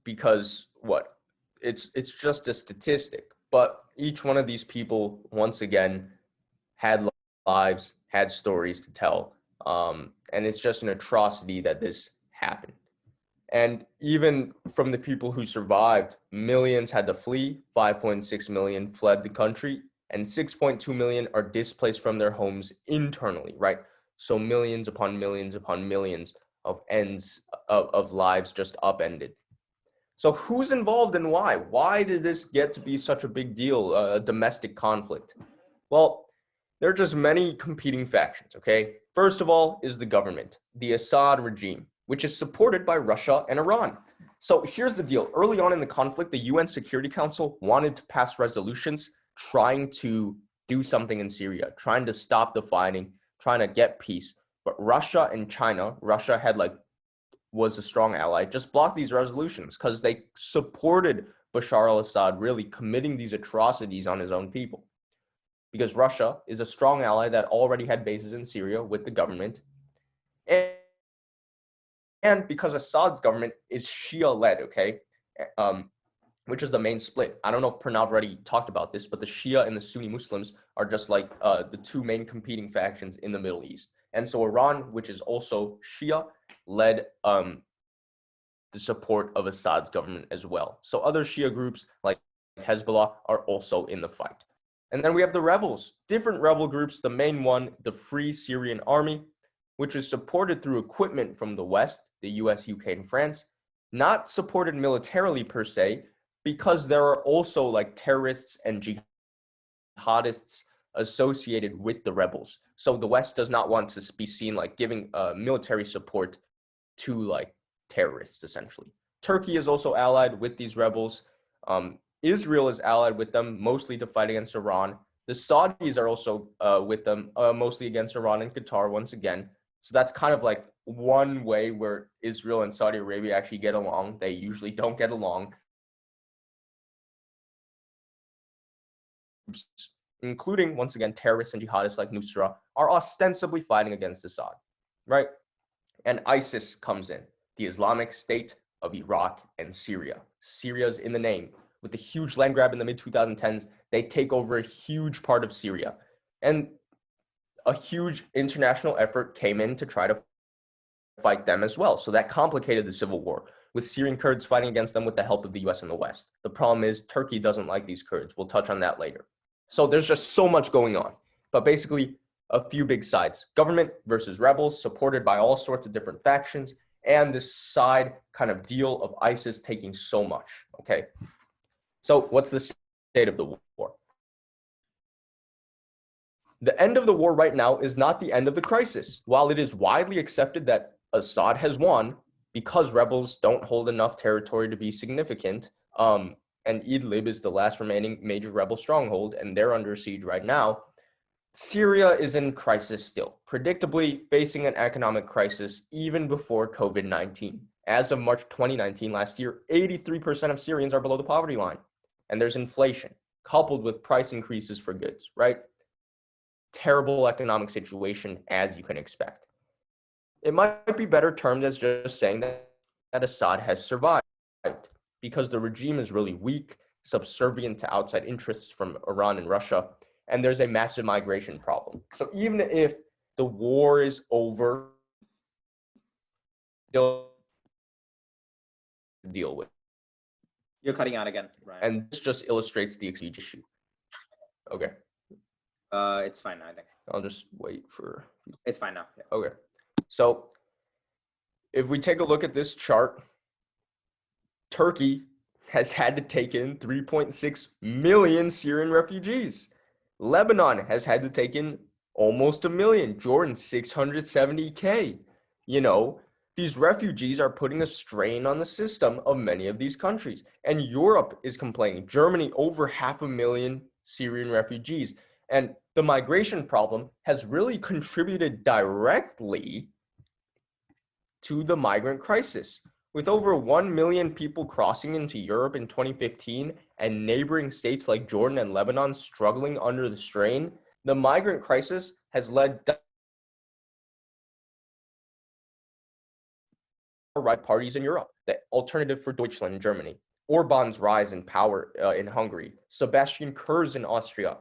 Because what? It's just a statistic, but each one of these people, once again, had lives, had stories to tell, and it's just an atrocity that this happened. And even from the people who survived, millions had to flee, 5.6 million fled the country, and 6.2 million are displaced from their homes internally, right? So millions upon millions upon millions of of lives just upended. So who's involved and why? Why did this get to be such a big deal, a domestic conflict? Well, there are just many competing factions, okay? First of all is the government, the Assad regime, which is supported by Russia and Iran. So here's the deal. Early on in the conflict, the UN Security Council wanted to pass resolutions trying to do something in Syria, trying to stop the fighting, trying to get peace. But Russia and China, Russia was a strong ally, just blocked these resolutions because they supported Bashar al-Assad really committing these atrocities on his own people. Because Russia is a strong ally that already had bases in Syria with the government. And because Assad's government is Shia-led, okay? Which is the main split. I don't know if Pranav already talked about this, but the Shia and the Sunni Muslims are just like the two main competing factions in the Middle East. And so Iran, which is also Shia, led the support of Assad's government as well. So other Shia groups like Hezbollah are also in the fight. And then we have the rebels, different rebel groups. The main one, the Free Syrian Army, which is supported through equipment from the West, the US, UK, and France, not supported militarily per se, because there are also like terrorists and jihadists associated with the rebels. So the West does not want to be seen like giving military support to like terrorists, essentially. Turkey is also allied with these rebels. Israel is allied with them, mostly to fight against Iran. The Saudis are also with them, mostly against Iran and Qatar once again. So that's kind of like one way where Israel and Saudi Arabia actually get along. They usually don't get along. Including, once again, terrorists and jihadists like Nusra, are ostensibly fighting against Assad, right? And ISIS comes in, the Islamic State of Iraq and Syria. Syria's in the name. With the huge land grab in the mid-2010s, they take over a huge part of Syria. And a huge international effort came in to try to fight them as well. So that complicated the civil war, with Syrian Kurds fighting against them with the help of the US and the West. The problem is Turkey doesn't like these Kurds. We'll touch on that later. So there's just so much going on. But basically, a few big sides. Government versus rebels, supported by all sorts of different factions, and this side kind of deal of ISIS taking so much, okay? So what's the state of the war? The end of the war right now is not the end of the crisis. While it is widely accepted that Assad has won because rebels don't hold enough territory to be significant, and Idlib is the last remaining major rebel stronghold, and they're under siege right now, Syria is in crisis still, predictably facing an economic crisis even before COVID-19. As of March 2019, last year, 83% of Syrians are below the poverty line, and there's inflation coupled with price increases for goods, right? Terrible economic situation, as you can expect. It might be better termed as just saying that Assad has survived because the regime is really weak, subservient to outside interests from Iran and Russia, and there's a massive migration problem. So even if the war is over, you'll deal with. You're cutting out again, Ryan. And this just illustrates the siege issue. Okay. It's fine now, I think. I'll just wait for. It's fine now. Yeah. Okay. So if we take a look at this chart, Turkey has had to take in 3.6 million Syrian refugees. Lebanon has had to take in almost 1 million. Jordan, 670K. You know, these refugees are putting a strain on the system of many of these countries. And Europe is complaining. Germany, over 500,000 Syrian refugees. And the migration problem has really contributed directly to the migrant crisis. With over 1 million people crossing into Europe in 2015 and neighboring states like Jordan and Lebanon struggling under the strain, the migrant crisis has led right parties in Europe, the alternative for Deutschland in Germany, Orban's rise in power in Hungary, Sebastian Kurz in Austria,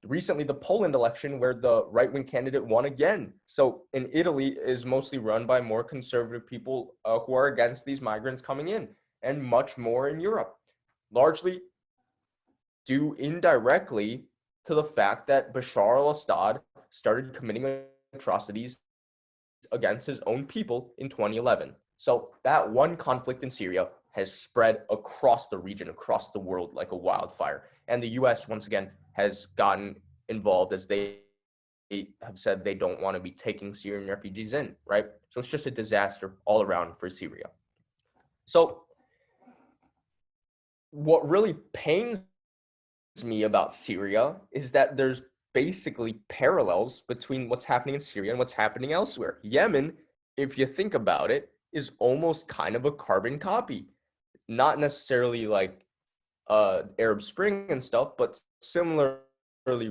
recently the Poland election where the right-wing candidate won again. So in Italy is mostly run by more conservative people who are against these migrants coming in, and much more in Europe, largely due indirectly to the fact that Bashar al-Assad started committing atrocities against his own people in 2011. So that one conflict in Syria has spread across the region, across the world like a wildfire. And the US, once again, has gotten involved as they have said they don't want to be taking Syrian refugees in, right? So it's just a disaster all around for Syria. So what really pains me about Syria is that there's basically parallels between what's happening in Syria and what's happening elsewhere. Yemen, if you think about it, is almost kind of a carbon copy. Not necessarily like Arab Spring and stuff, but similarly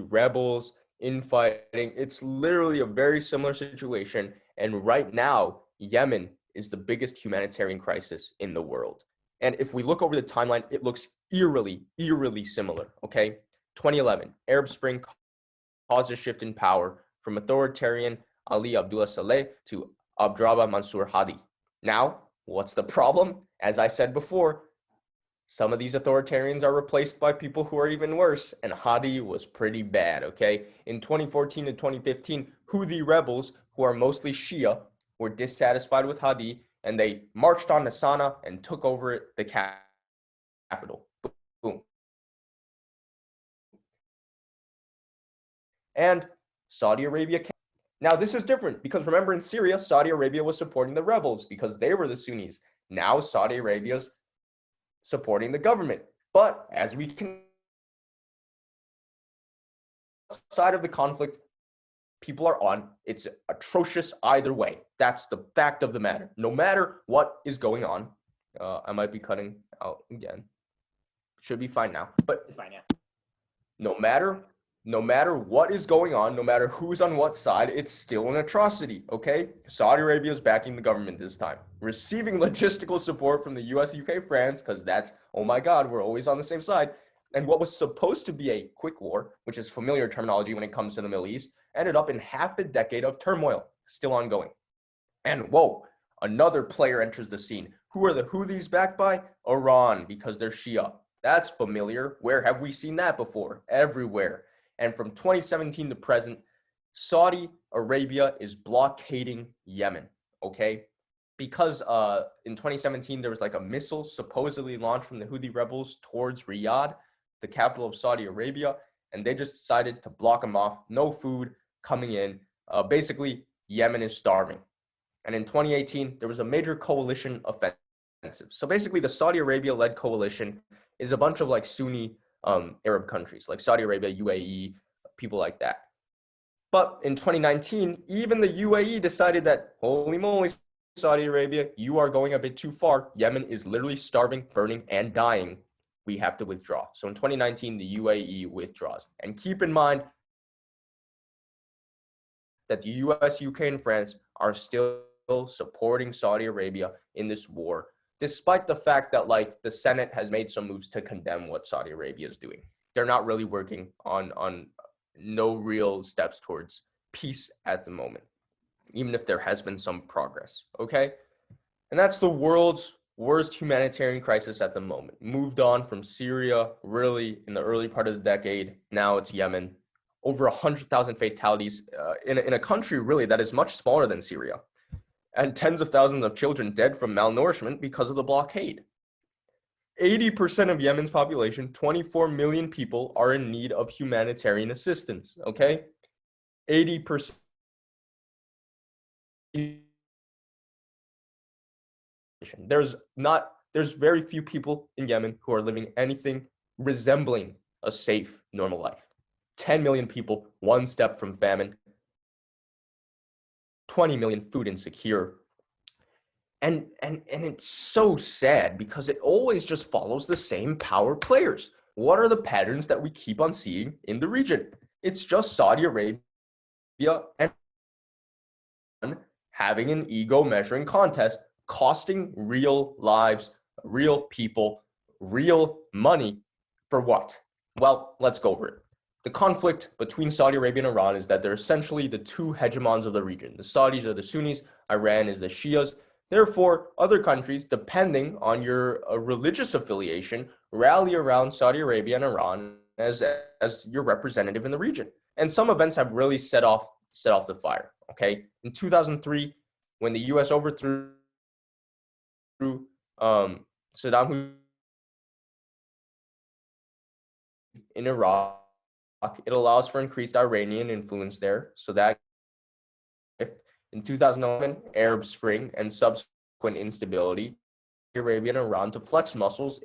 rebels, infighting. It's literally a very similar situation. And right now, Yemen is the biggest humanitarian crisis in the world. And if we look over the timeline, it looks eerily similar, okay? 2011, Arab Spring caused a shift in power from authoritarian Ali Abdullah Saleh to Abdrabbuh Mansur Hadi. Now, what's the problem? As I said before, some of these authoritarians are replaced by people who are even worse, and Hadi was pretty bad, okay? In 2014 and 2015, Houthi rebels, who are mostly Shia, were dissatisfied with Hadi, and they marched on to Sana'a and took over the capital. Boom. And Saudi Arabia came. Now, this is different because remember in Syria, Saudi Arabia was supporting the rebels because they were the Sunnis. Now, Saudi Arabia's supporting the government. But as we can side of the conflict people are on, it's atrocious either way. That's the fact of the matter. No matter what is going on, I might be cutting out again. Should be fine now. But It's fine, yeah. no matter what is going on, no matter who's on what side, it's still an atrocity, okay? Saudi Arabia is backing the government this time, receiving logistical support from the US, UK, France, because that's, oh my God, we're always on the same side. And what was supposed to be a quick war, which is familiar terminology when it comes to the Middle East, ended up in half a decade of turmoil, still ongoing. And whoa, another player enters the scene. Who are the Houthis backed by? Iran, because they're Shia. That's familiar. Where have we seen that before? Everywhere. And from 2017 to present, Saudi Arabia is blockading Yemen, okay? Because in 2017, there was like a missile supposedly launched from the Houthi rebels towards Riyadh, the capital of Saudi Arabia, and they just decided to block them off. No food coming in. Basically, Yemen is starving. And in 2018, there was a major coalition offensive. So basically, the Saudi Arabia-led coalition is a bunch of like Sunni Arab countries, like Saudi Arabia, UAE, people like that. But in 2019, even the UAE decided that, holy moly, Saudi Arabia, you are going a bit too far. Yemen is literally starving, burning, and dying. We have to withdraw. So in 2019, the UAE withdraws. And keep in mind that the US, UK, and France are still supporting Saudi Arabia in this war, despite the fact that like the Senate has made some moves to condemn what Saudi Arabia is doing. They're not really working on no real steps towards peace at the moment, even if there has been some progress, okay? And that's the world's worst humanitarian crisis at the moment. Moved on from Syria, really, in the early part of the decade. Now it's Yemen. Over 100,000 fatalities in a country, really, that is much smaller than Syria. And tens of thousands of children dead from malnourishment because of the blockade. 80% of Yemen's population, 24 million people, are in need of humanitarian assistance, okay? 80%. There's very few people in Yemen who are living anything resembling a safe, normal life. 10 million people, one step from famine. 20 million food insecure. And it's so sad because it always just follows the same power players. What are the patterns that we keep on seeing in the region? It's just Saudi Arabia and having an ego measuring contest, costing real lives, real people, real money for what? Well, let's go over it. The conflict between Saudi Arabia and Iran is that they're essentially the two hegemons of the region. The Saudis are the Sunnis, Iran is the Shias. Therefore, other countries, depending on your religious affiliation, rally around Saudi Arabia and Iran as your representative in the region. And some events have really set off the fire, okay? In 2003, when the U.S. overthrew Saddam Hussein in Iraq, it allows for increased Iranian influence there. So that in 2011, Arab Spring and subsequent instability, Arabia and Iran to flex muscles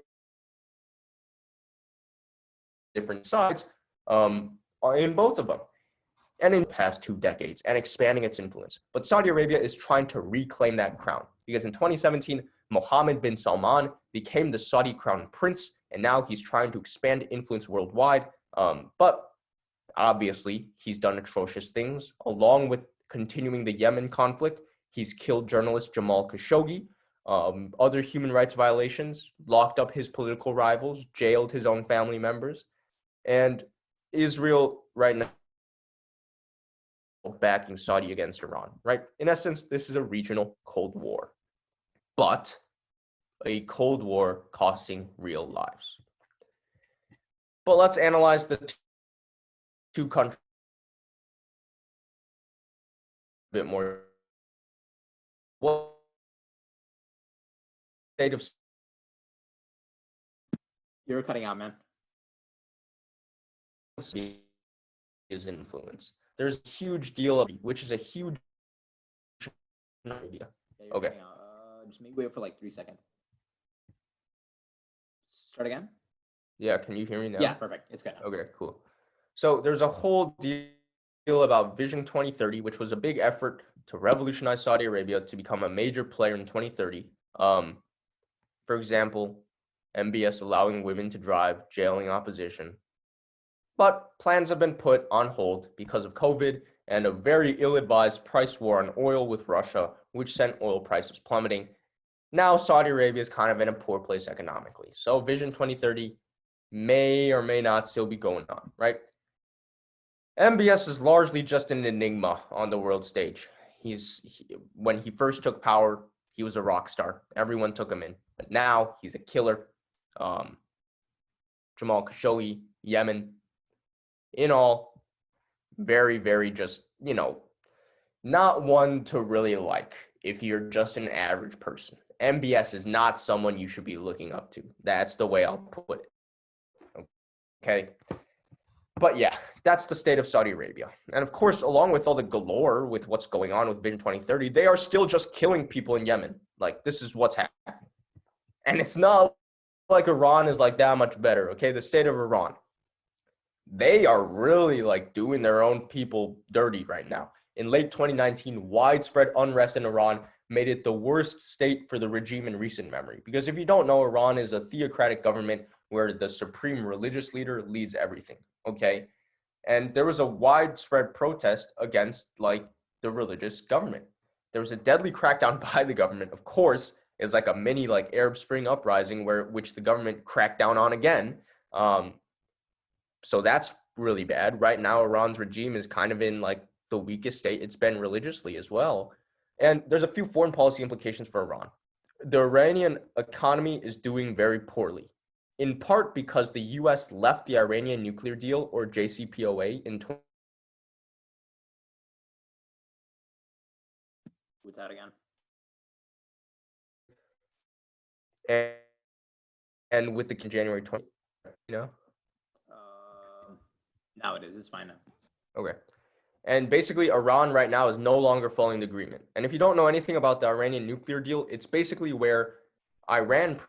different sides in both of them. And in the past 2 decades and expanding its influence. But Saudi Arabia is trying to reclaim that crown because in 2017, Mohammed bin Salman became the Saudi crown prince, and now he's trying to expand influence worldwide. But obviously, he's done atrocious things. Along with continuing the Yemen conflict, he's killed journalist Jamal Khashoggi, other human rights violations, locked up his political rivals, jailed his own family members. And Israel right now backing Saudi against Iran, right? In essence, this is a regional Cold War, but a Cold War costing real lives. But let's analyze the two countries a bit more. What state of You're cutting out, man. is influence? There's a huge deal of which is a huge idea. Yeah, Okay. Just maybe wait for like 3 seconds. Start again? Yeah, can you hear me now? Yeah, perfect. It's good. Okay, cool. So there's a whole deal about Vision 2030, which was a big effort to revolutionize Saudi Arabia to become a major player in 2030. For example, MBS allowing women to drive, jailing opposition. But plans have been put on hold because of COVID and a very ill-advised price war on oil with Russia, which sent oil prices plummeting. Now Saudi Arabia is kind of in a poor place economically. So Vision 2030 may or may not still be going on, right? MBS is largely just an enigma on the world stage. When he first took power, he was a rock star. Everyone took him in. But now he's a killer. Jamal Khashoggi, Yemen. In all, very, very just, not one to really like if you're just an average person. MBS is not someone you should be looking up to. That's the way I'll put it. Okay. But yeah, that's the state of Saudi Arabia. And of course, along with all the galore with what's going on with Vision 2030, they are still just killing people in Yemen. Like, this is what's happening. And it's not like Iran is like that much better, okay? The state of Iran, they are really like doing their own people dirty right now. In late 2019, widespread unrest in Iran made it the worst state for the regime in recent memory. Because if you don't know, Iran is a theocratic government where the supreme religious leader leads everything, okay? And there was a widespread protest against like the religious government. There was a deadly crackdown by the government. Of course, it was like a mini like Arab Spring uprising which the government cracked down on again. So that's really bad. Right now, Iran's regime is kind of in like the weakest state it's been religiously as well. And there's a few foreign policy implications for Iran. The Iranian economy is doing very poorly, in part because the US left the Iranian nuclear deal, or JCPOA, in What's that again? and with the January 20, you know? Now it is. It's fine now. Okay. And basically, Iran right now is no longer following the agreement. And if you don't know anything about the Iranian nuclear deal, it's basically where Iran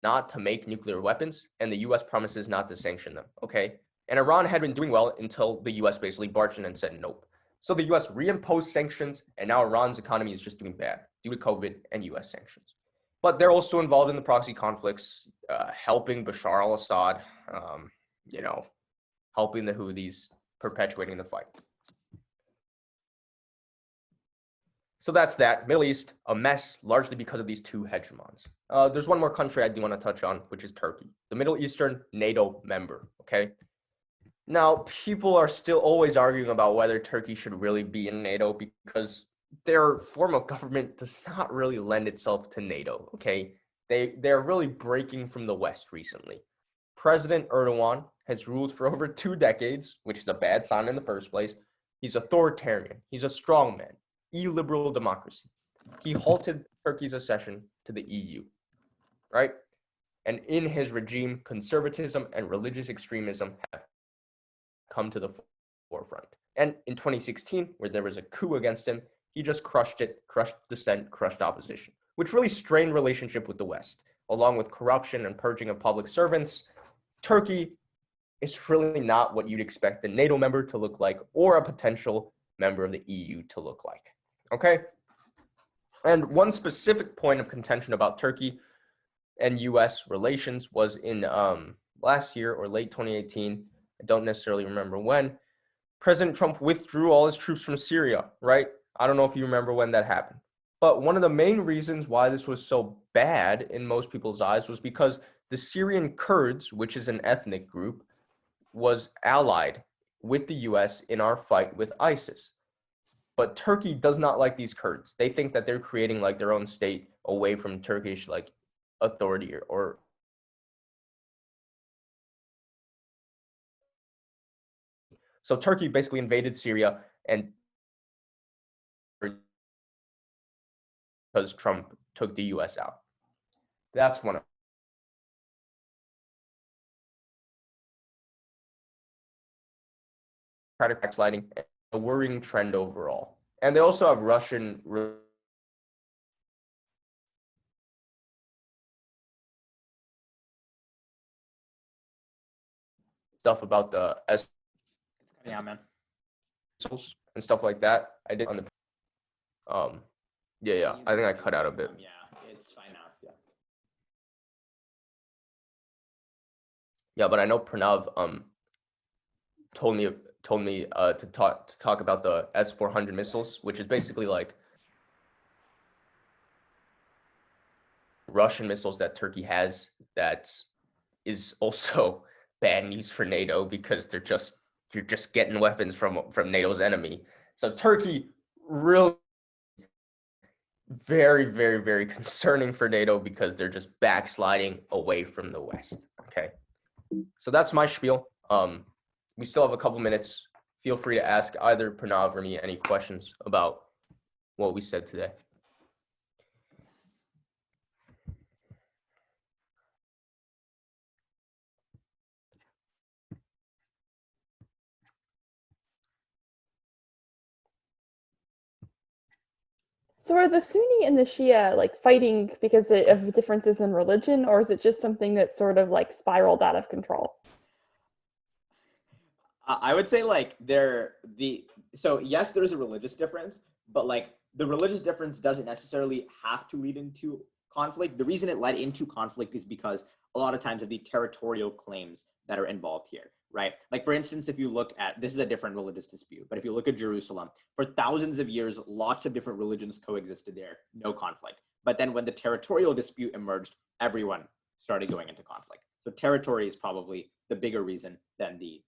not to make nuclear weapons, and the US promises not to sanction them, okay? And Iran had been doing well until the US basically barged in and said nope. So the US reimposed sanctions, and now Iran's economy is just doing bad due to COVID and US sanctions. But they're also involved in the proxy conflicts, helping Bashar al-Assad, helping the Houthis, perpetuating the fight. So that's that. Middle East, a mess, largely because of these two hegemons. There's one more country I do want to touch on, which is Turkey, the Middle Eastern NATO member, okay? Now, people are still always arguing about whether Turkey should really be in NATO because their form of government does not really lend itself to NATO, okay? They're really breaking from the West recently. President Erdogan has ruled for over 2 decades, which is a bad sign in the first place. He's authoritarian. He's a strongman. Illiberal democracy. He halted Turkey's accession to the EU, right? And in his regime, conservatism and religious extremism have come to the forefront. And in 2016, where there was a coup against him, he just crushed it, crushed dissent, crushed opposition, which really strained relationship with the West. Along with corruption and purging of public servants, Turkey is really not what you'd expect a NATO member to look like or a potential member of the EU to look like. Okay? And one specific point of contention about Turkey and US relations was in last year or late 2018. I don't necessarily remember when. President Trump withdrew all his troops from Syria, right? I don't know if you remember when that happened. But one of the main reasons why this was so bad in most people's eyes was because the Syrian Kurds, which is an ethnic group, was allied with the US in our fight with ISIS. But Turkey does not like these Kurds. They think that they're creating like their own state away from Turkish like authority or so Turkey basically invaded Syria and because Trump took the US out. That's one of backsliding, a worrying trend overall. And they also have Russian stuff about the Yeah, man. and stuff like that. I did on the yeah. I think I cut out a bit. Yeah, it's fine now. Yeah. Yeah, but I know Pranav told me to talk about the S-400 missiles, which is basically like Russian missiles that Turkey has that is also bad news for NATO because you're just getting weapons from NATO's enemy. So Turkey really very, very, very concerning for NATO because they're just backsliding away from the West. Okay. So that's my spiel. We still have a couple minutes. Feel free to ask either Pranav or me any questions about what we said today. So are the Sunni and the Shia like fighting because of differences in religion, or is it just something that sort of like spiraled out of control? I would say like so yes, there's a religious difference, but like the religious difference doesn't necessarily have to lead into conflict. The reason it led into conflict is because a lot of times of the territorial claims that are involved here, right? Like for instance, if you look at, this is a different religious dispute, but if you look at Jerusalem, for thousands of years, lots of different religions coexisted there, no conflict. But then when the territorial dispute emerged, everyone started going into conflict. So territory is probably the bigger reason than the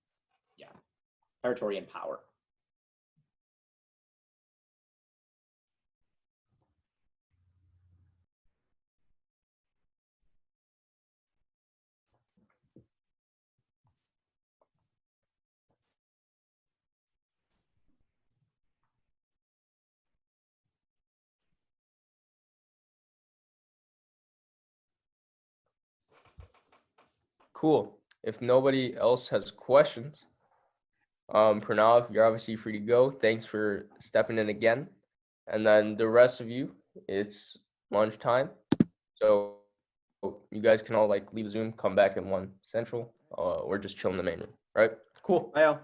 territory and power. Cool. If nobody else has questions, Pranav, you're obviously free to go. Thanks for stepping in again. And then the rest of you, it's lunchtime. So you guys can all like leave Zoom, come back at 1 Central. Or just chill in the main room, right? Cool. Bye, all.